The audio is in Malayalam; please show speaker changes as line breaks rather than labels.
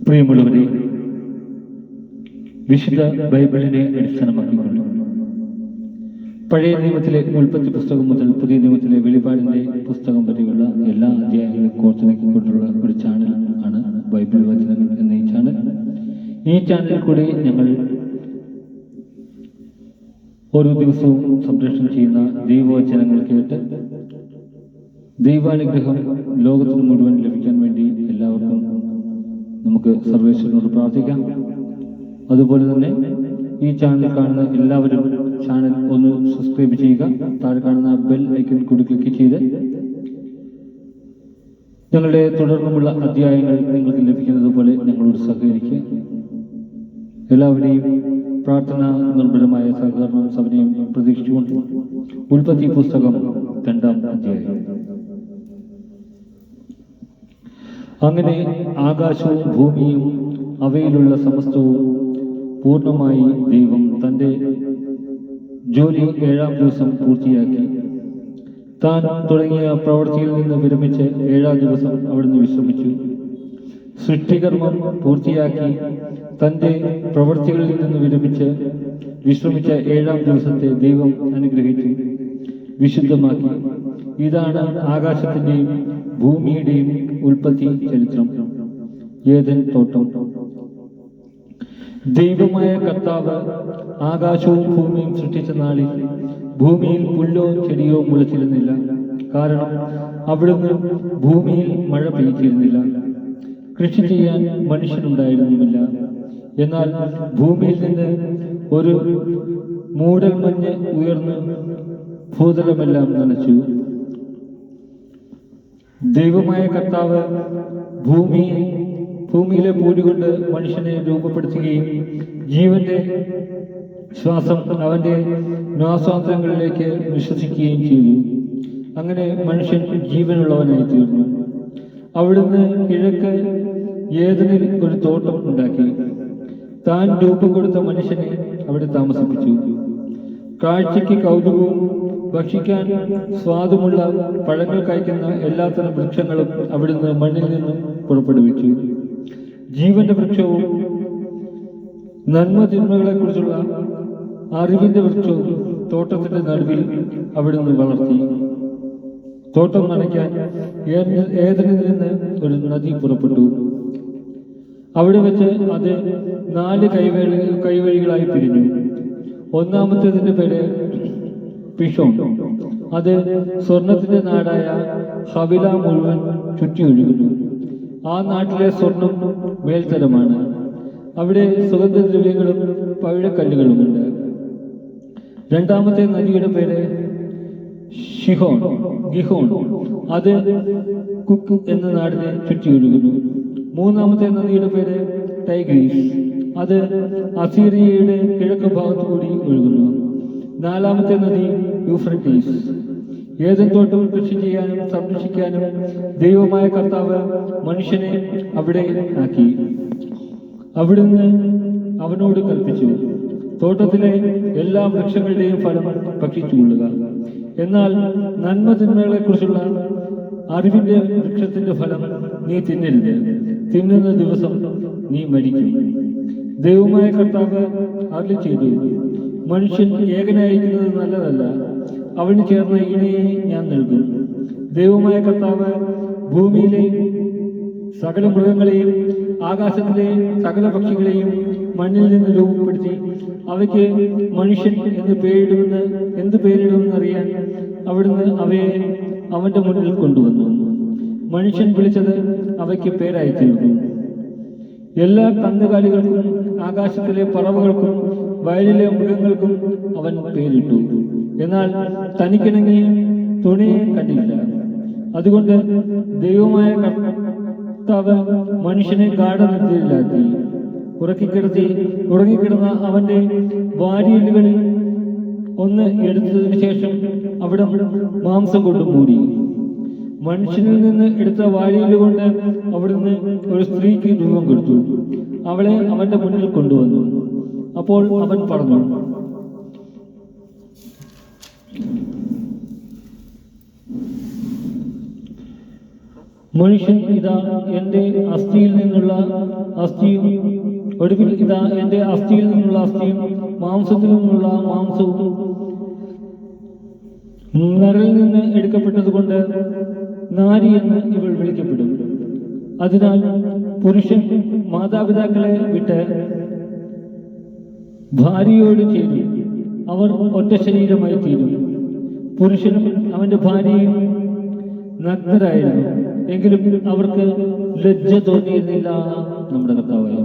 പ്രിയമുള്ളവരെ, വിശുദ്ധ ബൈബിളിനെ അടിസ്ഥാനമാക്കിക്കൊണ്ട് പഴയ നിയമത്തിലെ ഉൽപ്പത്തി പുസ്തകം മുതൽ പുതിയ നിയമത്തിലെ വെളിപാടിന്റെ പുസ്തകം വരെയുള്ള എല്ലാ അധ്യായങ്ങളും കോർത്തു നീക്കിക്കൊണ്ടുള്ള ഒരു ചാനൽ ആണ് ബൈബിൾ വചനങ്ങൾ എന്ന ഈ ചാനൽ. ഈ ചാനലിൽ കൂടി ഞങ്ങൾ ഓരോ ദിവസവും സംപ്രേഷണം ചെയ്യുന്ന ദൈവവചനങ്ങൾ കേട്ട് ദൈവാനുഗ്രഹം ലോകത്തിന് മുഴുവൻ ലഭിക്കാൻ വേണ്ടി എല്ലാവർക്കും നമുക്ക് സർവേശ്വരനോട് പ്രാർത്ഥിക്കാം. അതുപോലെ തന്നെ ഈ ചാനൽ കാണുന്ന എല്ലാവരും ചാനൽ ഒന്ന് സബ്സ്ക്രൈബ് ചെയ്യുക. താഴെ കാണുന്ന ബെൽ ഐക്കൺ കൂടി ക്ലിക്ക് ചെയ്ത് ഞങ്ങളുടെ തുടർന്നുമുള്ള അധ്യായങ്ങൾ നിങ്ങൾക്ക് ലഭിക്കുന്നത് പോലെ ഞങ്ങളോട് സഹകരിക്കുക. എല്ലാവരെയും പ്രാർത്ഥന നിർഭരമായ സഹകരണം സഭയും പ്രതീക്ഷിച്ചുകൊണ്ട് ഉൽപ്പത്തി പുസ്തകം 2-ാം അധ്യായം. അങ്ങനെ ആകാശവും ഭൂമിയും അവയിലുള്ള സമസ്തവും പൂർണ്ണമായി ദൈവം തൻ്റെ ജോലി 7-ാം ദിവസം പൂർത്തിയാക്കി. താൻ തുടങ്ങിയ പ്രവൃത്തിയിൽ നിന്ന് വിരമിച്ച് 7-ാം ദിവസം അവിടുന്ന് വിശ്രമിച്ചു. സൃഷ്ടികർമ്മം പൂർത്തിയാക്കി തൻ്റെ പ്രവൃത്തികളിൽ നിന്ന് വിരമിച്ച് വിശ്രമിച്ച 7-ാം ദിവസത്തെ ദൈവം അനുഗ്രഹിച്ചു, വിശുദ്ധമാക്കി. ഇതാണ് ആകാശത്തിൻ്റെയും ഭൂമിയുടെയും ഉൽപ്പത്തി ചരിത്രം. ഏദൻ തോട്ടം. ദൈവമായ കർത്താവ് ആകാശവും ഭൂമിയും സൃഷ്ടിച്ച നാളിൽ ഭൂമിയിൽ പുല്ലോ ചെടിയോ മുളച്ചിരുന്നില്ല. കാരണം അവിടുന്ന് ഭൂമിയിൽ മഴ പെയ്ച്ചിരുന്നില്ല. കൃഷി ചെയ്യാൻ മനുഷ്യനുണ്ടായിരുന്നുമില്ല. എന്നാൽ ഭൂമിയിൽ നിന്ന് ഒരു മൂടൽ മഞ്ഞ് ഉയർന്ന് ഭൂതലമെല്ലാം നനച്ചു. ദൈവമായ കർത്താവ് ഭൂമിയിലെ പൂരി കൊണ്ട് മനുഷ്യനെ രൂപപ്പെടുത്തുകയും ജീവന്റെ ശ്വാസം അവന്റെ നാസാന്തരങ്ങളിലേക്ക് വിശ്വസിക്കുകയും ചെയ്തു. അങ്ങനെ മനുഷ്യൻ ജീവനുള്ളവനായി തീർന്നു. അവിടുന്ന് കിഴക്ക് ഏദനിൽ ഒരു തോട്ടം ഉണ്ടാക്കി. താൻ രൂപം കൊടുത്ത മനുഷ്യനെ അവിടെ താമസിപ്പിച്ചു. കാഴ്ചയ്ക്ക് കൗതുകവും ഭക്ഷിക്കാൻ സ്വാദുമുള്ള പഴങ്ങൾ കായ്ക്കുന്ന എല്ലാത്തരം വൃക്ഷങ്ങളും അവിടുന്ന് മണ്ണിൽ നിന്നും പുറപ്പെടുവിച്ചു. ജീവന്റെ വൃക്ഷവും നന്മ തിന്മകളെ കുറിച്ചുള്ള അറിവിന്റെ വൃക്ഷവും തോട്ടത്തിന്റെ നടുവിൽ അവിടുന്ന് വളർത്തി. തോട്ടം നനയ്ക്കാൻ ഏദനിൽ നിന്ന് ഒരു നദി പുറപ്പെട്ടു. അവിടെ വെച്ച് അത് 4 കൈവഴികളായി പിരിഞ്ഞു. ഒന്നാമത്തേതിന്റെ പേര് പിഷോൺ. അത് സ്വർണത്തിന്റെ നാടായ ഹവില മുഴുവൻ ചുറ്റി ഒഴുകുന്നു. ആ നാട്ടിലെ സ്വർണം മേൽത്തരമാണ്. അവിടെ സുഗന്ധദ്രവ്യങ്ങളും പവിഴക്കല്ലുകളുമുണ്ട്. രണ്ടാമത്തെ നദിയുടെ പേര് ഗിഹോൺ. അത് കുക്ക് എന്ന നാടിനെ ചുറ്റി ഒഴുകുന്നു. മൂന്നാമത്തെ നദിയുടെ പേര് ടൈഗ്രീസ്. അത് അസീറിയയുടെ കിഴക്ക് ഭാഗത്തു കൂടി ഒഴുകുന്നു. 4-ാമത്തെ നദി യൂഫ്രട്ടീസ്. ഏദൻ തോട്ടം കൃഷി ചെയ്യാനും സംരക്ഷിക്കാനും ദൈവമായ കർത്താവ് മനുഷ്യനെ അവിടെ ആക്കി. അവിടുന്ന് അവനോട് കൽപ്പിച്ചു, തോട്ടത്തിലെ എല്ലാ വൃക്ഷങ്ങളുടെയും ഫലം ഭക്ഷിച്ചുകൊള്ളുക. എന്നാൽ നന്മ തിന്മകളെ കുറിച്ചുള്ള അറിവിന്റെ വൃക്ഷത്തിന്റെ ഫലം നീ തിന്നരുത്. തിന്നുന്ന ദിവസം നീ മരിക്കും. ദൈവമായ കർത്താവ് അരുളി ചെയ്തു, മനുഷ്യൻ ഏകനായിരിക്കുന്നത് നല്ലതല്ല. അവന് ചേർന്ന ഇണയെ ഞാൻ നൽകും. ദൈവമായ കർത്താവ് ഭൂമിയിലെ സകല മൃഗങ്ങളെയും ആകാശത്തിലെ സകല പക്ഷികളെയും മണ്ണിൽ നിന്ന് രൂപപ്പെടുത്തി അവയ്ക്ക് മനുഷ്യൻ എന്ത് പേരിടുമെന്ന് അറിയാൻ അവിടുന്ന് അവയെ അവന്റെ മുന്നിൽ കൊണ്ടുവന്നു. മനുഷ്യൻ വിളിച്ചത് അവയ്ക്ക് പേരായി തീർന്നു. എല്ലാ കന്നുകാലികൾക്കും ആകാശത്തിലെ പറവകൾക്കും വയലിലെ മൃഗങ്ങൾക്കും അവൻ പേരിട്ടു. എന്നാൽ തനിക്കിണങ്ങിയ തുണിയെ കണ്ടില്ല. അതുകൊണ്ട് ദൈവമായ കർത്താവ് മനുഷ്യനെ ഗാഢനിദ്രയിലാക്കി. ഉറങ്ങിക്കിടന്ന അവന്റെ വാരിയലുകളിൽ ഒന്ന് എടുത്തതിനു ശേഷം അവിടെ മാംസം കൊണ്ട് മൂടി. മനുഷ്യനിൽ നിന്ന് എടുത്ത വാരിയലുകൊണ്ട് അവിടുന്ന് ഒരു സ്ത്രീക്ക് രൂപം കൊടുത്തു. അവളെ അവന്റെ മുന്നിൽ കൊണ്ടുവന്നു. അപ്പോൾ അവൻ പറഞ്ഞു, മനുഷ്യൻ ഇതാ എൻ്റെ അസ്ഥിയിൽ നിന്നുള്ള അസ്ഥിയും ഒടുവിൽ ഇതാ എൻ്റെ അസ്ഥിയിൽ നിന്നുള്ള അസ്ഥിയും മാംസത്തിൽ നിന്നുള്ള മാംസവും നരയിൽ നിന്ന് എടുക്കപ്പെട്ടതുകൊണ്ട് നാരി എന്ന് ഇവൾ വിളിക്കപ്പെടും. അതിനാൽ പുരുഷൻ മാതാപിതാക്കളെ വിട്ട് ഭാര്യയോട് ചേരും, അവർ ഒറ്റ ശരീരമായി തീരും. പുരുഷനും അവന്റെ ഭാര്യയും നഗ്നരായിരുന്നു, എങ്കിലും അവർക്ക് ലജ്ജ തോന്നിയിരുന്നില്ല. നമ്മുടെ കർത്താവായ